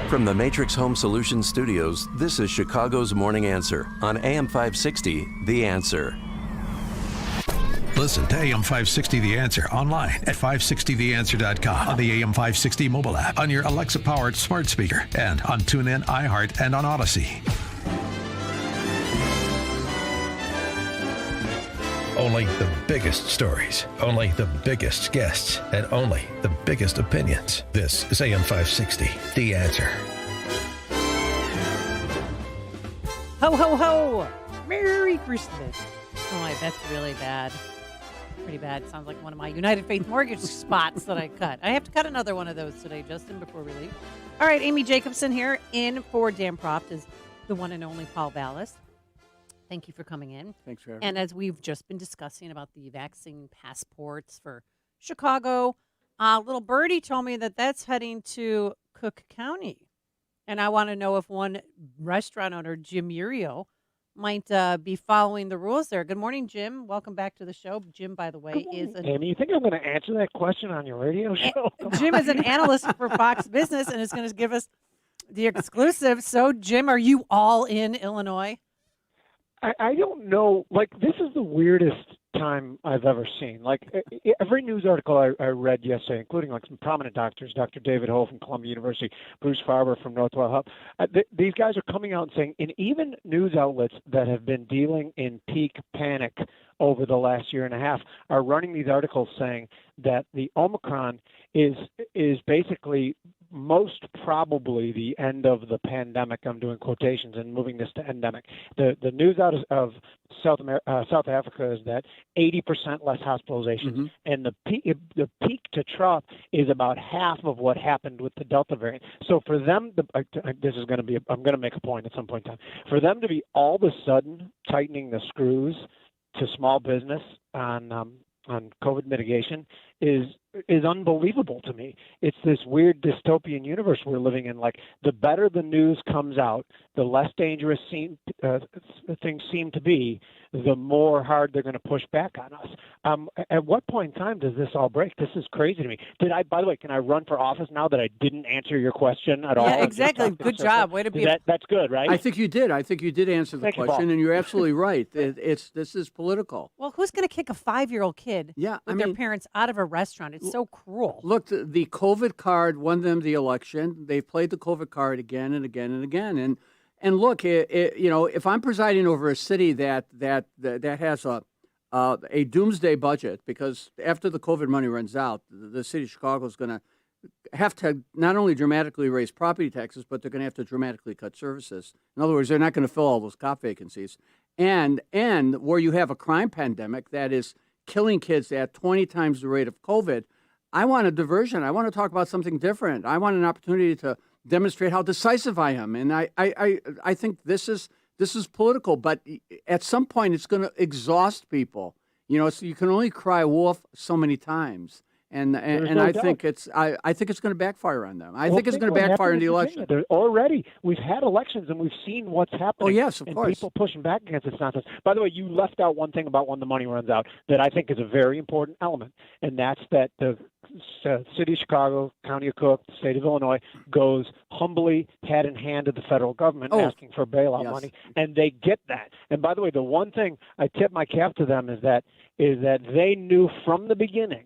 From the Matrix Home Solutions Studios, this is Chicago's Morning Answer on AM 560, The Answer. Listen to AM 560 The Answer online at 560theanswer.com, on the AM 560 mobile app, on your Alexa-powered smart speaker, and on TuneIn, iHeart, and on Odyssey. Only the biggest stories, only the biggest guests, and only the biggest opinions. This is AM 560, The Answer. Ho, ho, ho! Merry Christmas. Oh, that's really bad. Pretty bad. Sounds like one of my United Faith mortgage spots that I cut. I have to cut another one of those today, Justin, before we leave. All right, Amy Jacobson here in for Dan Proft is the one and only Paul Vallis. Thank you for coming in. Thanks for having me. And as we've just been discussing about the vaccine passports for Chicago, little birdie told me that that's heading to Cook County. And I want to know if one restaurant owner, Jim Iuorio, might be following the rules there. Good morning, Jim. Welcome back to the show. Jim, by the way, is Amy, you think I'm going to answer that question on your radio show? Jim is an analyst for Fox Business and is going to give us the exclusive. So, Jim, are you all in Illinois? I don't know. Like, this is the weirdest time I've ever seen. Like, every news article I read yesterday, including like some prominent doctors, Dr. David Ho from Columbia University, Bruce Farber from Northwell Health, these guys are coming out and saying, and even news outlets that have been dealing in peak panic over the last year and a half are running these articles saying that the Omicron is basically most probably the end of the pandemic. I'm doing quotations and moving this to endemic. The news out of South Africa is that 80% less hospitalizations, and the peak to trough is about half of what happened with the Delta variant. So for them, this is going to be, I'm going to make a point at some point in time, for them to be all of a sudden tightening the screws to small business on COVID mitigation is unbelievable to me. It's this weird dystopian universe we're living in. Like, the better the news comes out, the less dangerous things seem to be, the more hard they're going to push back on us. At what point in time does this all break? This is crazy to me. By the way, can I run for office now that I didn't answer your question at all? Yeah, exactly. Good job. Way to be. That's good, right? I think you did. I think you did answer the question, and you're absolutely right. This is political. Well, who's going to kick a 5-year-old kid with their parents out of a restaurant? It's so cruel. Look, the COVID card won them the election. They've played the COVID card again and again and again. And look, if I'm presiding over a city that has a doomsday budget, because after the COVID money runs out, the city of Chicago is going to have to not only dramatically raise property taxes, but they're going to have to dramatically cut services. In other words, they're not going to fill all those cop vacancies. And where you have a crime pandemic that is killing kids at 20 times the rate of COVID, I want a diversion. I want to talk about something different. I want an opportunity to demonstrate how decisive I am. And I think this is political, but at some point it's going to exhaust people. You can only cry wolf so many times. And I think it's going to backfire on them. I think it's going to backfire in the election. Already, we've had elections and we've seen what's happening. Oh yes, of course. People pushing back against this nonsense. By the way, you left out one thing about when the money runs out that I think is a very important element, and that's that the city of Chicago, county of Cook, the state of Illinois goes humbly hand in hand to the federal government asking for bailout money, and they get that. And by the way, the one thing I tip my cap to them is that they knew from the beginning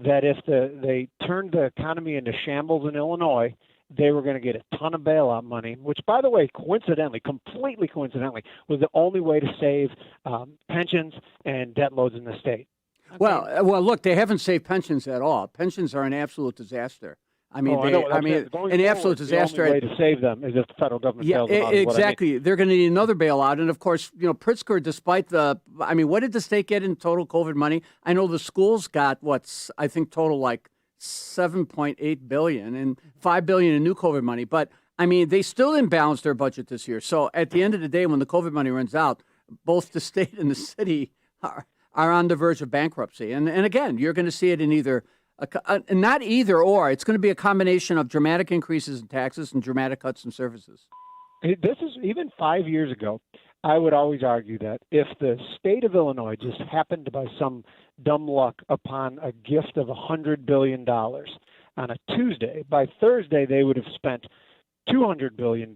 that if they turned the economy into shambles in Illinois, they were going to get a ton of bailout money, which, by the way, completely coincidentally, was the only way to save pensions and debt loads in the state. Okay. Well, look, they haven't saved pensions at all. Pensions are an absolute disaster. I mean, an absolute disaster. The only way to save them is if the federal government bails them out. Exactly. They're going to need another bailout. And, of course, Pritzker, despite what did the state get in total COVID money? I know the schools got I think total like $7.8 billion and $5 billion in new COVID money. But, they still didn't balance their budget this year. So at the end of the day, when the COVID money runs out, both the state and the city are on the verge of bankruptcy. And again, you're going to see it in either not either or. It's going to be a combination of dramatic increases in taxes and dramatic cuts in services. This is even 5 years ago. I would always argue that if the state of Illinois just happened by some dumb luck upon a gift of $100 billion on a Tuesday, by Thursday they would have spent $200 billion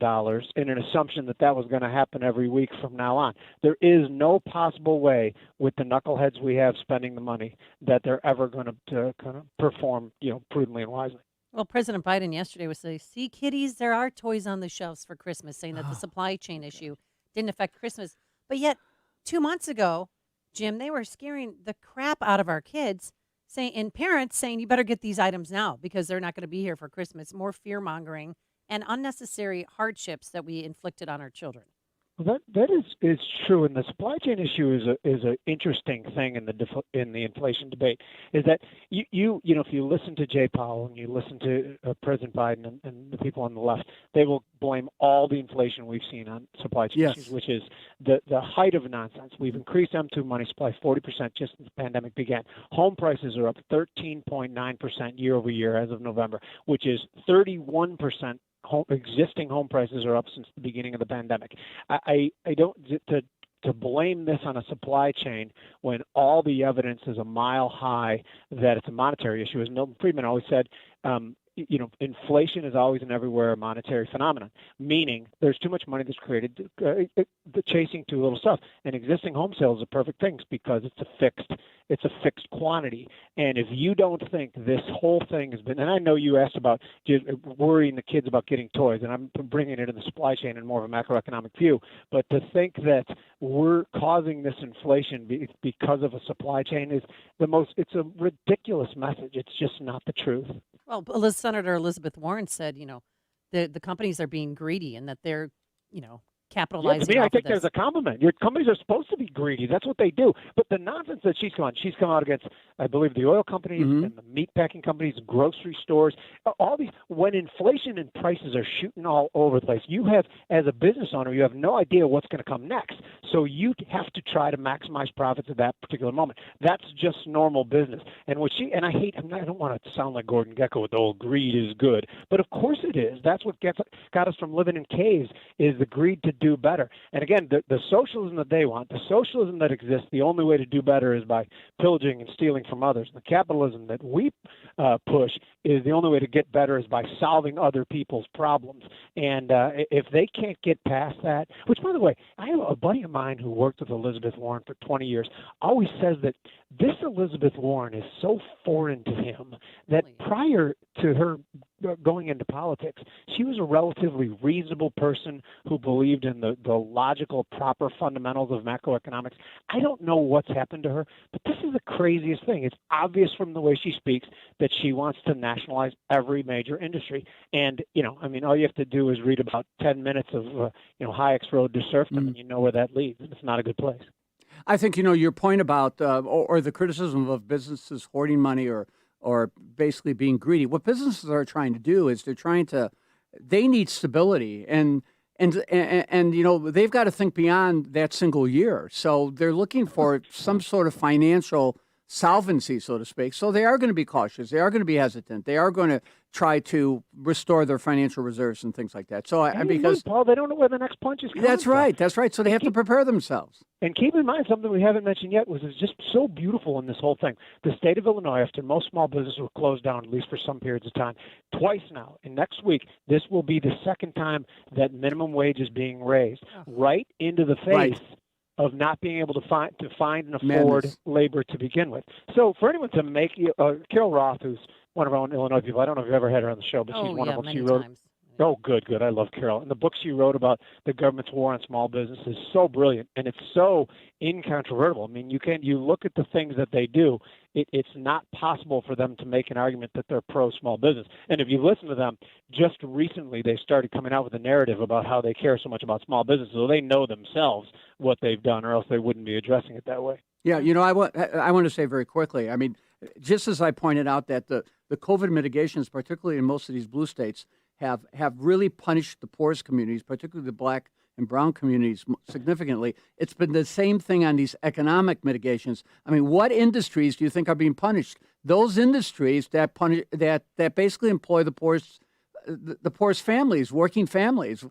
in an assumption that that was going to happen every week from now on. There is no possible way with the knuckleheads we have spending the money that they're ever going to kind of perform, prudently and wisely. Well, President Biden yesterday was saying, see, kiddies, there are toys on the shelves for Christmas, saying that the supply chain issue didn't affect Christmas. But yet, 2 months ago, Jim, they were scaring the crap out of our kids, and parents saying, you better get these items now because they're not going to be here for Christmas. More fear-mongering and unnecessary hardships that we inflicted on our children. Well, that is true, and the supply chain issue is an interesting thing in the inflation debate. Is that you if you listen to Jay Powell and you listen to President Biden and the people on the left, they will blame all the inflation we've seen on supply chain issues, which is the height of nonsense. We've increased M2 money supply 40% just since the pandemic began. Home prices are up 13.9% year over year as of November, which is 31%. Existing home prices are up since the beginning of the pandemic. I don't to blame this on a supply chain when all the evidence is a mile high that it's a monetary issue. As Milton Friedman always said, inflation is always and everywhere a monetary phenomenon, meaning there's too much money that's created chasing too little stuff. And existing home sales are perfect things because it's a fixed quantity. And if you don't think this whole thing has been, and I know you asked about worrying the kids about getting toys, and I'm bringing it in the supply chain in more of a macroeconomic view, but to think that we're causing this inflation because of a supply chain it's a ridiculous message. It's just not the truth. Well, Senator Elizabeth Warren said, the companies are being greedy and that they're, capitalizing. Yeah, to me, I think there's a compliment. Your companies are supposed to be greedy. That's what they do. But the nonsense that she's come out against, I believe, the oil companies and the meat packing companies, grocery stores, all these. When inflation and prices are shooting all over the place, you have, as a business owner, you have no idea what's going to come next. So you have to try to maximize profits at that particular moment. That's just normal business. And I don't want to sound like Gordon Gekko with the old greed is good, but of course it is. That's what got us from living in caves is the greed to do better. And again, the socialism that they want, the socialism that exists, the only way to do better is by pillaging and stealing from others. The capitalism that we push is the only way to get better is by solving other people's problems. And if they can't get past that, which, by the way, I have a buddy of mine who worked with Elizabeth Warren for 20 years, always says that this Elizabeth Warren is so foreign to him that prior to her going into politics, she was a relatively reasonable person who believed in the logical, proper fundamentals of macroeconomics. I don't know what's happened to her, but this is the craziest thing. It's obvious from the way she speaks that she wants to nationalize every major industry. And, all you have to do is read about 10 minutes of, Hayek's Road to Serfdom, and you know where that leads. And it's not a good place. I think, your point about or the criticism of businesses hoarding money or basically being greedy. What businesses are trying to do is they need stability and they've got to think beyond that single year. So they're looking for some sort of financial solvency, so to speak. So they are going to be cautious. They are going to be hesitant. They are going to try to restore their financial reserves and things like that. So because Paul, they don't know where the next punch is coming That's right. So they have to prepare themselves. And keep in mind something we haven't mentioned yet, was just so beautiful in this whole thing. The state of Illinois, after most small businesses were closed down, at least for some periods of time, twice now. And next week, this will be the second time that minimum wage is being raised, right into the face of not being able to find and afford labor to begin with. So for anyone to make Carol Roth, who's one of our own Illinois people, I don't know if you've ever had her on the show, but she's one of them. Many times. Oh, good. I love Carol. And the book she wrote about the government's war on small business is so brilliant, and it's so incontrovertible. I mean, you look at the things that they do, it's not possible for them to make an argument that they're pro-small business. And if you listen to them, just recently they started coming out with a narrative about how they care so much about small business, so they know themselves what they've done, or else they wouldn't be addressing it that way. Yeah, I want to say very quickly, I mean, just as I pointed out that the COVID mitigations, particularly in most of these blue states, have really punished the poorest communities, particularly the black and brown communities, significantly. It's been the same thing on these economic mitigations. I mean, what industries do you think are being punished? Those industries that basically employ the poorest families, working families.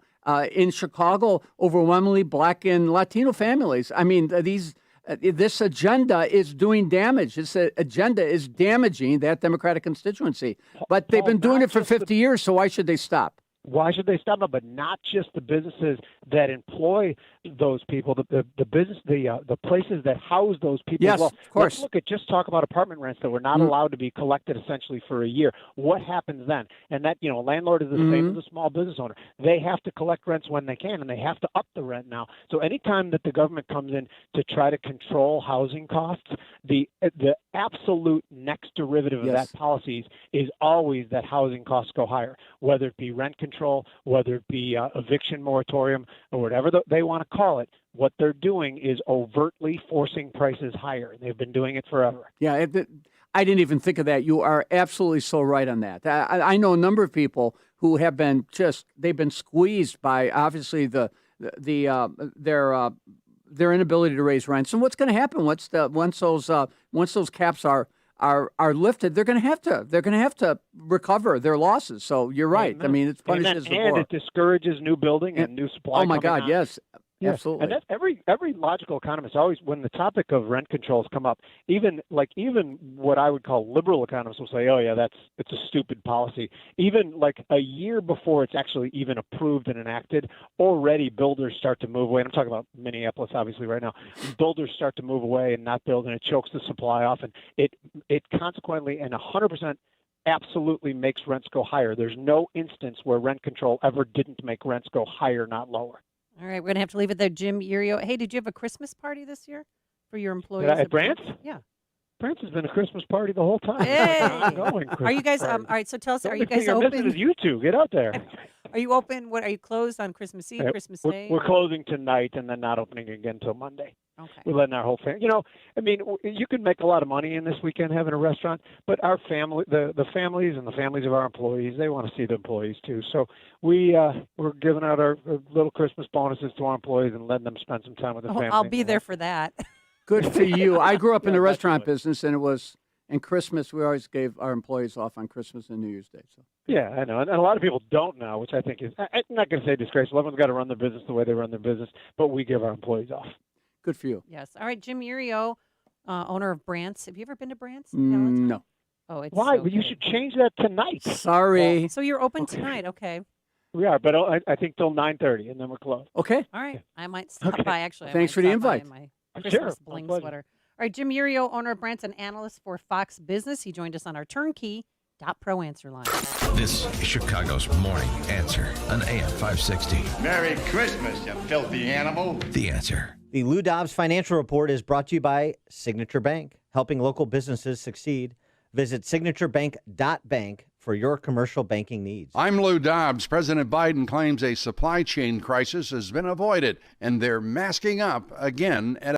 In Chicago, overwhelmingly black and Latino families. I mean, this agenda is doing damage. This agenda is damaging that Democratic constituency. But they've been doing it for 50 years, so why should they stop? Why should they stop them? But not just the businesses that employ those people, the business, the places that house those people. Yes, as well. of course. Let's talk about apartment rents that were not allowed to be collected essentially for a year. What happens then? And that, a landlord is the same as a small business owner. They have to collect rents when they can, and they have to up the rent now. So anytime that the government comes in to try to control housing costs, the absolute next derivative of that policy is always that housing costs go higher, whether it be rent control, whether it be eviction moratorium, or whatever they want to call it. What they're doing is overtly forcing prices higher, and they've been doing it forever. Yeah, I didn't even think of that. You are absolutely so right on that. I know a number of people who have been they've been squeezed by obviously their inability to raise rents. And what's going to happen once those caps are lifted? They're going to have to recover their losses. So you're right. Amen. I mean, it's punishes the poor. And it discourages new building and new supply. Oh my God, on. yes. Yeah. Absolutely. And that's every logical economist always, when the topic of rent controls come up, even what I would call liberal economists will say, oh yeah, it's a stupid policy. Even like a year before it's actually even approved and enacted, already builders start to move away. And I'm talking about Minneapolis obviously right now. Builders start to move away and not build, and it chokes the supply off, and it consequently and 100% absolutely makes rents go higher. There's no instance where rent control ever didn't make rents go higher, not lower. All right, we're going to have to leave it there. Jim Iuorio. Hey, did you have a Christmas party this year for your employees? At Brant's? Yeah. Brant's has been a Christmas party the whole time. Hey! Are you guys, all right, so tell us, are you guys open? open? Is you two. Get out there. Are you open? Are you closed on Christmas Eve, Christmas Day? We're closing tonight and then not opening again until Monday. Okay. We're letting our whole family, you can make a lot of money in this weekend having a restaurant, but our family, the families and the families of our employees, they want to see the employees too. So we're giving out our little Christmas bonuses to our employees and letting them spend some time with their family. I'll be there for that. Good for you. I grew up in the restaurant business, and it was in Christmas. We always gave our employees off on Christmas and New Year's Day. So. Yeah, I know. And a lot of people don't now, which I think is, I'm not going to say disgraceful. Everyone's got to run their business the way they run their business, but we give our employees off. Good for you. Yes. All right, Jim Iuorio, owner of Brant's. Have you ever been to Brant's? No. Oh, it's Why? so Well, you good. should change that tonight. Sorry. So you're open tonight, okay? We are, but I think till 9:30, and then we're closed. Okay. All right, I might stop by. Actually, Thanks for the invite. My Sure, Christmas my bling pleasure. sweater. All right, Jim Iuorio, owner of Brant's, an analyst for Fox Business. He joined us on our turnkey.pro answer line. This is Chicago's Morning Answer on AM 560. Merry Christmas, you filthy animal. The Answer. The Lou Dobbs Financial Report is brought to you by Signature Bank, helping local businesses succeed. Visit signaturebank.bank for your commercial banking needs. I'm Lou Dobbs. President Biden claims a supply chain crisis has been avoided, and they're masking up again at